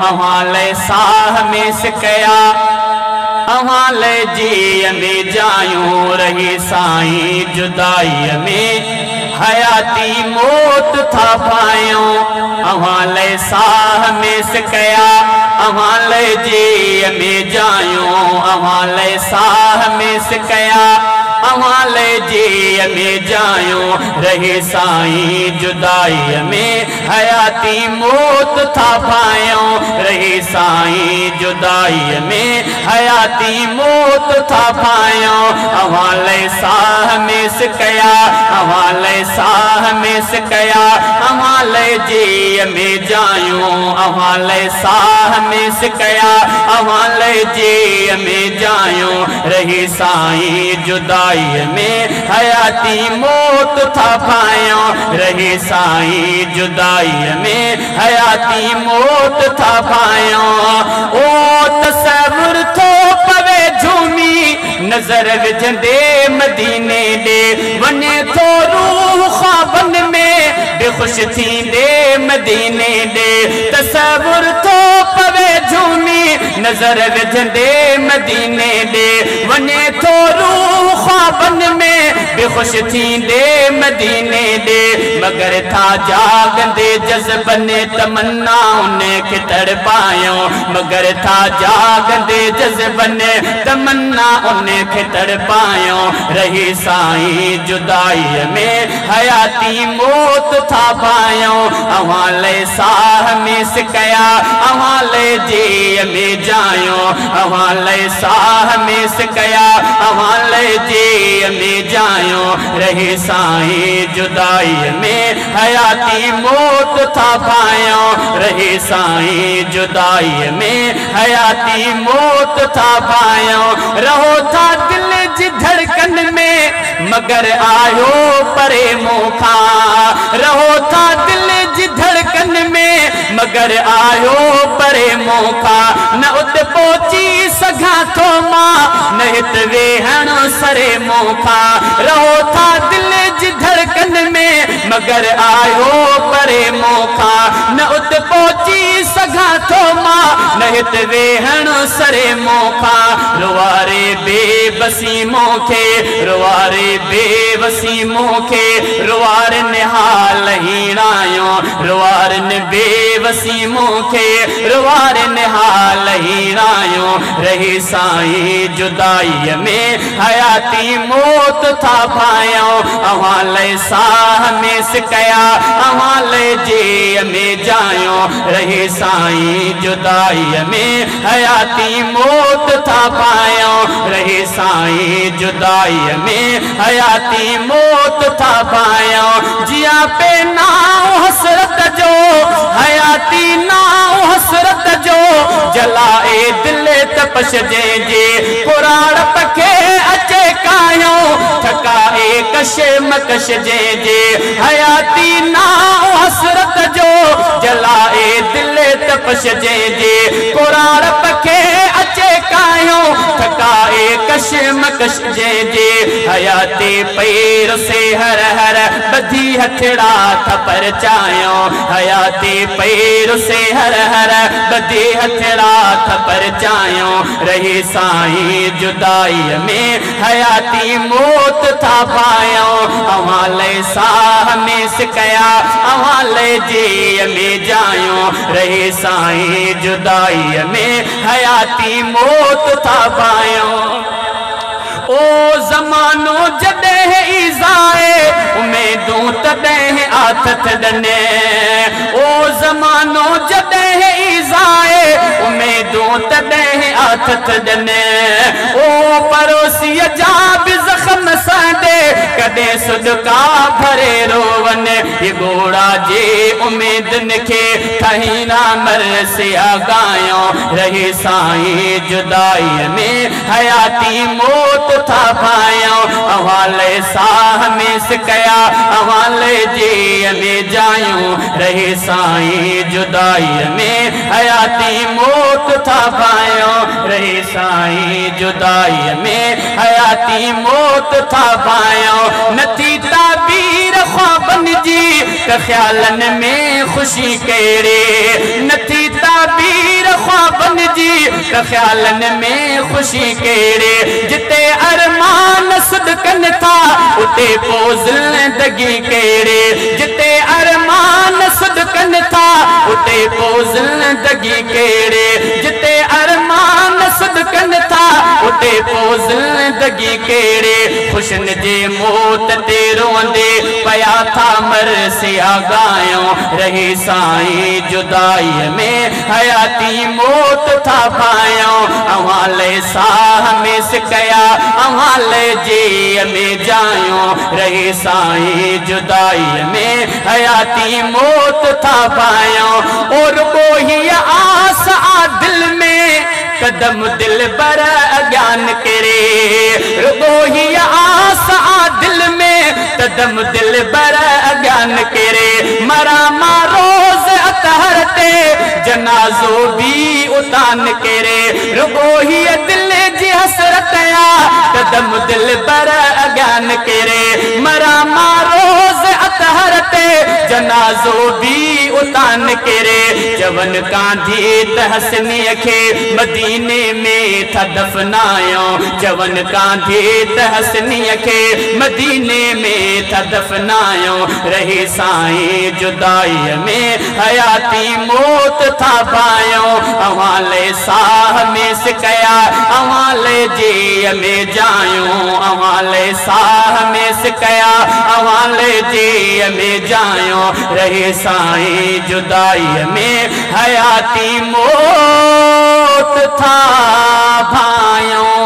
अवाले साह में सिकया अवाले जी में जायूं रही साईं जुदाई में हयाती मौत था पायूं अवाले साह में सिकया अवाले जी में जायूं अवाले साह में सिकया अवाले जी में जायूं रही साईं जुदाई में हयाती मौत था पायूं रही साईं जुदाई में हयाती मौत था पायूं अवाले साह में सिकया अवाले साह में सिकया अवाले जी में जायूं अवाले साह में सिकया अवाले जी में जायूं रही साईं जुदाई में हयाती मौत था पायूं रही साईं जुदाई में हयाती मौत था पायूं ओ तसव्वुर थो पवे झूमी नजर विझंदे मदीने दे वने थो रूह ख्वाबन में बेखुश थींदे मदीने दे तसव्वुर थो पवे झूमी नजर विझंदे मदीने दे वने थो रूह ख्वाबन में बेखुश थींदे मदीने दे मगर था जागंदे जज़्बने तमन्नाउन खे तड़पायो मगर था जागंदे जज़्बने तमन्नाउन खे तड़पायो रही साईं जुदाई में हयाती मौत था पायो अवाले साह में सिकया अवाले जी में जायो अवाले साह में सिकया अवाले जी में जायो रही साईं जुदाई में हयाती मौत था पायो रही साईं जुदाई में हयाती मौत था पायो रहो था दिल जी धड़कन में मगर आयो परे मोखा रहो था दिल जी धड़कन में मगर आयो परे मोखा न उत पहुंची सघां थो मां न हित वेहण सरे मोखा रहो था दिल जी धड़कन में मगर आयो परे मोखा न उत पहुंची सघां थो मां न हित वेहण सरे मोखा रुवारे बेबसी मोखे रुवारे बेबसी मोखे रुवार निहाल हीणायो रुवार बेबसी मोखे रुवार निहाल हीणायो रही साईं जुदाई में हयाती मौत था पायो अवाले साह में सिकया अवाले जी में जायो रही साईं जुदाई में हयाती मौत था पायो रही साईं जुदाई में हयाती मौत था पायो जिया पे नाव हसरत जो हयाती नाव हसरत जो जलाए दिल तपश जे कुराड़ पखे अचे कायो थकाए कश मकश जे हयाती नाव हसरत जो जलाए दिल तपश जे कुराड़ पखे अचे कायो थकाए कश मकश जे हयाती पैर से हर हर बधी हथड़ा थपर चायो हयाती पैर से हर हर बधी हथड़ा थपर चायो रही साईं जुदाई में हयाती मौत था पायो अवाले साह में सिकया अवाले जी में जायो रही साईं जुदाई में हयाती मौत था पायो ओ जमानो जदे ईज़ाए उम्मीदों तदे आथत दने ओ जमानो जदे ईज़ाए उम्मीदों तदे आथत दने ओ पड़ोसी जा भी जख्म सादे कदे सदका भरे रोवन ये गोड़ा जे उम्मीदन के ठहीना मर से आगायो रही साईं जुदाई में हयाती मौत था पायो अवाले साह में सिकया अवाले जी में जायूं रही साईं जुदाई में हयाती मौत था पायो रही साईं जुदाई में हयाती मौत था पायो नथी ताबीर ख्वाबन जी ख्यालन में खुशी केड़े नथी ताबीर बनजी त ख्यालन में खुशी केड़े जिते अरमान सदकन था उते पो जिंदगी केड़े जिते अरमान सदकन था उते पो जिंदगी केड़े जिते अरमान सदकन था उते पो जिंदगी केड़े खुशन जे मौत ते रोंदे पया था मरसिया गायों रही साईं जुदाई में हयाती मौत था पायों अवाले साह में सिकया अवाले जी में जायों रही साईं जुदाई में हयाती मौत था पायों और कोई आस आ दिल में कदम दिल बर अज्ञान करे कोई आस आ दिल में कदम दिल बर अज्ञान करे मरा रोज अतहरते जनाजो भी उतान करे रुगोही दिल जी हसरत कदम दिल बर अज्ञान करे मरा रोज अतहरते जनाजो भी उतान करे जवन कांधी तहसनी खे मदीने में था दफनायो जवन कांधी तहसनी खे मदीने में था दफनायो रही साईं जुदाई में हयाती मौत था पायो अवाले साह में सिकया अवाले जी में जायूं अवाले साह में सिकया अवाले जी में जायूं रही साईं जुदाई में हयाती मौत था भायों।